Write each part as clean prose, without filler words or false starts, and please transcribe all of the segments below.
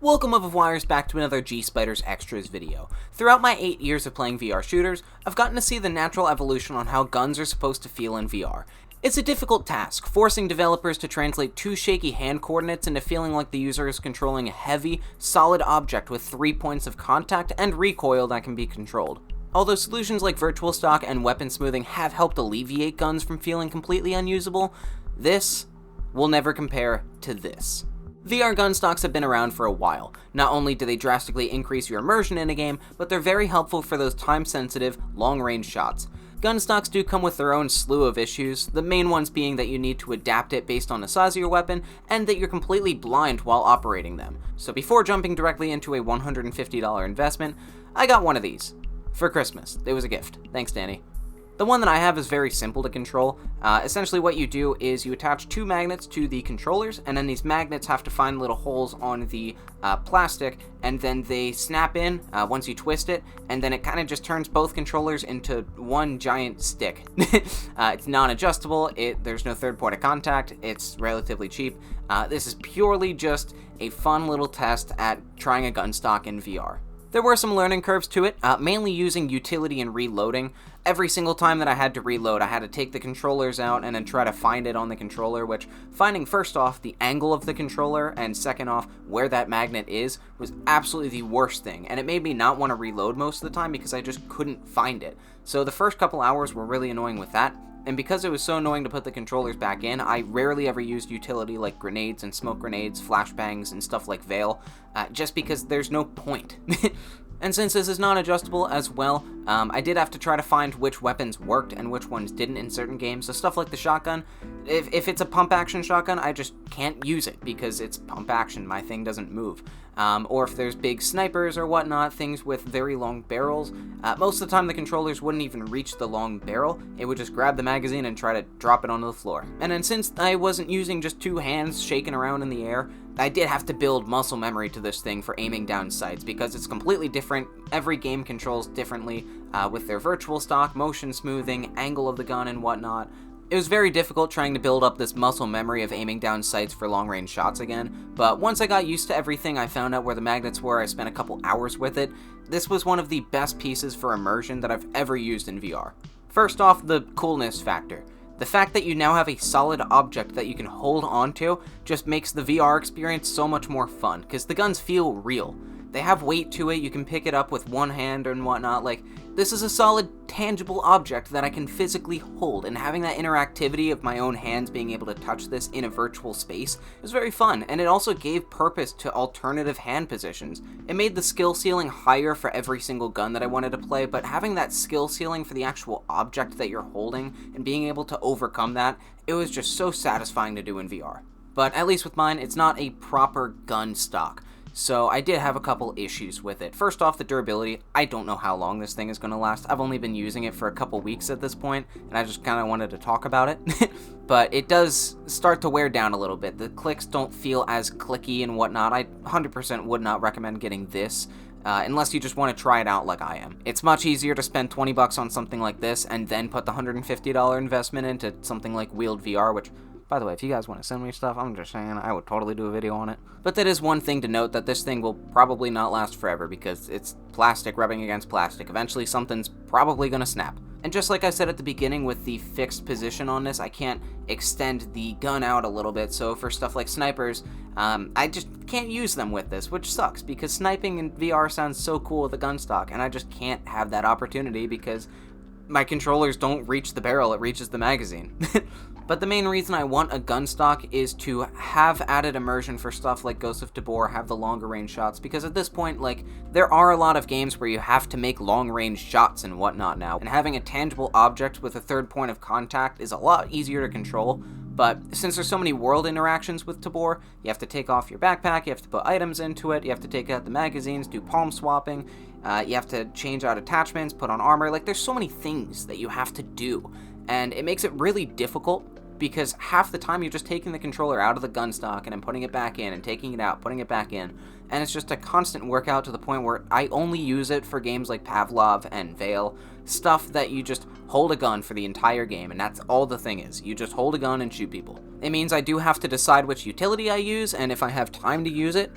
Welcome of Wires back to another G-Spiders Extras video. Throughout my 8 years of playing VR shooters, I've gotten to see the natural evolution on how guns are supposed to feel in VR. It's a difficult task, forcing developers to translate two shaky hand coordinates into feeling like the user is controlling a heavy, solid object with 3 points of contact and recoil that can be controlled. Although solutions like virtual stock and weapon smoothing have helped alleviate guns from feeling completely unusable, this will never compare to this. VR Gunstocks have been around for a while. Not only do they drastically increase your immersion in a game, but they're very helpful for those time-sensitive, long-range shots. Gunstocks do come with their own slew of issues, the main ones being that you need to adapt it based on the size of your weapon, and that you're completely blind while operating them. So before jumping directly into a $150 investment, I got one of these. For Christmas. It was a gift. Thanks, Danny. The one that I have is very simple to control. Essentially what you do is you attach two magnets to the controllers, and then these magnets have to find little holes on the plastic, and then they snap in once you twist it, and then it kind of just turns both controllers into one giant stick. It's non-adjustable, there's no third point of contact, it's relatively cheap. This is purely just a fun little test at trying a gunstock in VR. There were some learning curves to it, mainly using utility and reloading. Every single time that I had to reload, I had to take the controllers out and then try to find it on the controller, which finding first off the angle of the controller and second off where that magnet is was absolutely the worst thing, and it made me not want to reload most of the time because I just couldn't find it. So the first couple hours were really annoying with that. And because it was so annoying to put the controllers back in, I rarely ever used utility like grenades and smoke grenades, flashbangs, and stuff like Veil, just because there's no point. And since this is non-adjustable as well, I did have to try to find which weapons worked and which ones didn't in certain games. So stuff like the shotgun, if it's a pump-action shotgun, I just can't use it because it's pump-action, my thing doesn't move. Or if there's big snipers or whatnot, things with very long barrels, most of the time the controllers wouldn't even reach the long barrel, it would just grab the magazine and try to drop it onto the floor. And then since I wasn't using just two hands shaking around in the air, I did have to build muscle memory to this thing for aiming down sights because it's completely different. Every game controls differently with their virtual stock, motion smoothing, angle of the gun, and whatnot. It was very difficult trying to build up this muscle memory of aiming down sights for long-range shots again, but once I got used to everything, I found out where the magnets were, I spent a couple hours with it. This was one of the best pieces for immersion that I've ever used in VR. First off, the coolness factor. The fact that you now have a solid object that you can hold onto just makes the VR experience so much more fun, because the guns feel real. They have weight to it, you can pick it up with one hand and whatnot, like, this is a solid, tangible object that I can physically hold, and having that interactivity of my own hands being able to touch this in a virtual space was very fun, and it also gave purpose to alternative hand positions. It made the skill ceiling higher for every single gun that I wanted to play, but having that skill ceiling for the actual object that you're holding, and being able to overcome that, it was just so satisfying to do in VR. But at least with mine, it's not a proper gun stock. So I did have a couple issues with it. First off, the durability. I don't know how long this thing is going to last. I've only been using it for a couple weeks at this point, and I just kind of wanted to talk about it. But it does start to wear down a little bit. The clicks don't feel as clicky and whatnot. I 100% would not recommend getting this, unless you just want to try it out like I am. It's much easier to spend 20 bucks on something like this and then put the $150 investment into something like Wheeled VR, which, by the way, if you guys want to send me stuff, I'm just saying, I would totally do a video on it. But that is one thing to note, that this thing will probably not last forever because it's plastic rubbing against plastic. Eventually something's probably going to snap. And just like I said at the beginning with the fixed position on this, I can't extend the gun out a little bit, so for stuff like snipers, I just can't use them with this, which sucks because sniping in VR sounds so cool with a gun stock, and I just can't have that opportunity because my controllers don't reach the barrel, it reaches the magazine. But the main reason I want a gun stock is to have added immersion for stuff like Ghost of Tabor, have the longer range shots, because at this point, like, there are a lot of games where you have to make long range shots and whatnot now, and having a tangible object with a third point of contact is a lot easier to control. But since there's so many world interactions with Tabor, you have to take off your backpack, you have to put items into it, you have to take out the magazines, do palm swapping, you have to change out attachments, put on armor, like there's so many things that you have to do, and it makes it really difficult because half the time you're just taking the controller out of the gun stock and then putting it back in and taking it out, putting it back in, and it's just a constant workout to the point where I only use it for games like Pavlov and Veil, stuff that you just hold a gun for the entire game, and that's all the thing is. You just hold a gun and shoot people. It means I do have to decide which utility I use, and if I have time to use it,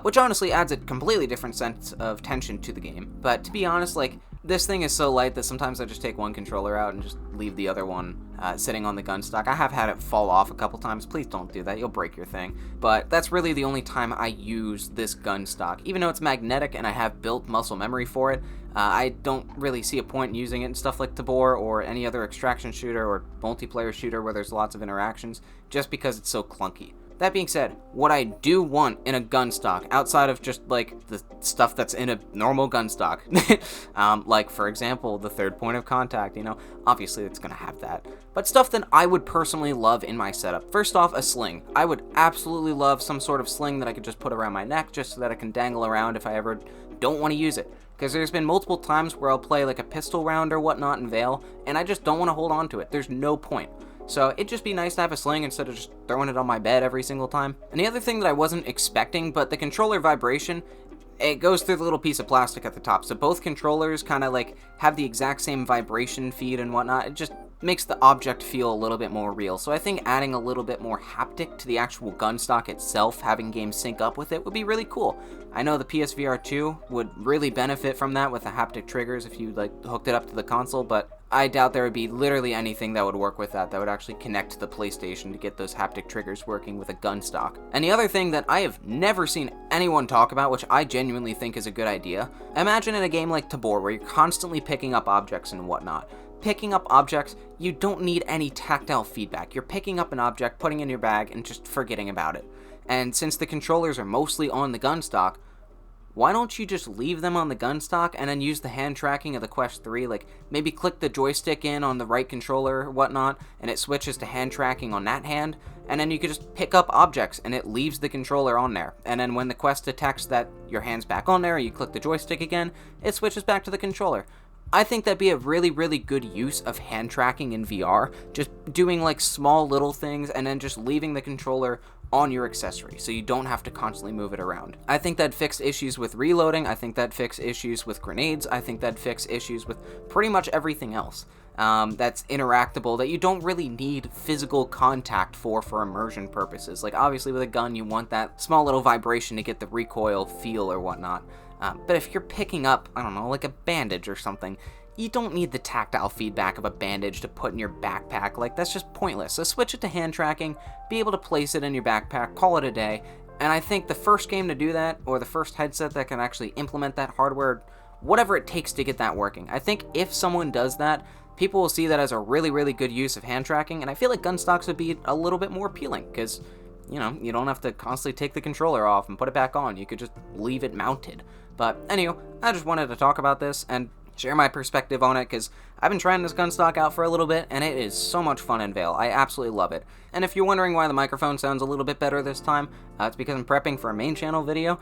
which honestly adds a completely different sense of tension to the game. But to be honest, like, this thing is so light that sometimes I just take one controller out and just leave the other one sitting on the Gunstock. I have had it fall off a couple times. Please don't do that. You'll break your thing. But that's really the only time I use this Gunstock. Even though it's magnetic and I have built muscle memory for it, I don't really see a point in using it in stuff like Tabor or any other extraction shooter or multiplayer shooter where there's lots of interactions, just because it's so clunky. That being said, what I do want in a Gunstock, outside of just, like, the stuff that's in a normal Gunstock, like, for example, the third point of contact, you know, obviously it's gonna have that, but stuff that I would personally love in my setup. First off, a sling. I would absolutely love some sort of sling that I could just put around my neck just so that I can dangle around if I ever don't want to use it. Because there's been multiple times where I'll play, like, a pistol round or whatnot in Veil, and I just don't want to hold on to it. There's no point. So it'd just be nice to have a sling instead of just throwing it on my bed every single time. And the other thing that I wasn't expecting, but the controller vibration, it goes through the little piece of plastic at the top. So both controllers kind of like have the exact same vibration feed and whatnot. It just makes the object feel a little bit more real. So I think adding a little bit more haptic to the actual Gunstock itself, having games sync up with it, would be really cool. I know the PSVR 2 would really benefit from that with the haptic triggers if you like hooked it up to the console, but I doubt there would be literally anything that would work with that would actually connect to the PlayStation to get those haptic triggers working with a Gunstock. And the other thing that I have never seen anyone talk about, which I genuinely think is a good idea, imagine in a game like Tabor where you're constantly picking up objects and whatnot. Picking up objects, you don't need any tactile feedback. You're picking up an object, putting it in your bag, and just forgetting about it. And since the controllers are mostly on the Gunstock, why don't you just leave them on the Gunstock and then use the hand tracking of the Quest 3? Like, maybe click the joystick in on the right controller or whatnot, and it switches to hand tracking on that hand, and then you could just pick up objects, and it leaves the controller on there. And then when the Quest detects that your hand's back on there, you click the joystick again, it switches back to the controller. I think that'd be a really, really good use of hand tracking in VR, just doing like small little things and then just leaving the controller on your accessory, so you don't have to constantly move it around. I think that'd fix issues with reloading, I think that'd fix issues with grenades, I think that'd fix issues with pretty much everything else that's interactable that you don't really need physical contact for immersion purposes. Like, obviously with a gun you want that small little vibration to get the recoil feel or whatnot, but if you're picking up, I don't know, like a bandage or something, you don't need the tactile feedback of a bandage to put in your backpack. Like, that's just pointless. So switch it to hand tracking, be able to place it in your backpack, call it a day. And I think the first game to do that, or the first headset that can actually implement that hardware, whatever it takes to get that working, I think if someone does that, people will see that as a really, really good use of hand tracking, and I feel like Gunstocks would be a little bit more appealing, because, you know, you don't have to constantly take the controller off and put it back on. You could just leave it mounted. But anyway, I just wanted to talk about this and share my perspective on it, because I've been trying this Gunstock out for a little bit, and it is so much fun in Veil. I absolutely love it. And if you're wondering why the microphone sounds a little bit better this time, it's because I'm prepping for a main channel video,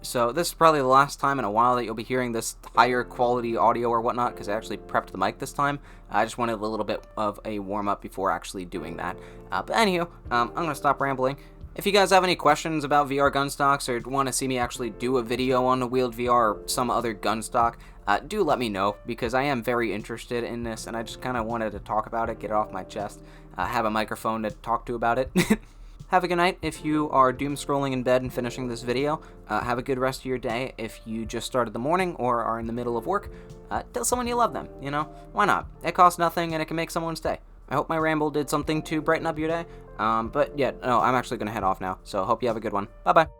so this is probably the last time in a while that you'll be hearing this higher quality audio or whatnot, because I actually prepped the mic this time. I just wanted a little bit of a warm-up before actually doing that. But anywho, I'm going to stop rambling. If you guys have any questions about VR Gunstocks or want to see me actually do a video on the wheeled VR or some other Gunstock, do let me know, because I am very interested in this and I just kind of wanted to talk about it, get it off my chest, have a microphone to talk to about it. Have a good night if you are doom scrolling in bed and finishing this video. Have a good rest of your day if you just started the morning or are in the middle of work. Tell someone you love them, you know? Why not? It costs nothing and it can make someone's day. I hope my ramble did something to brighten up your day. But yeah, no, I'm actually going to head off now, so hope you have a good one. Bye-bye.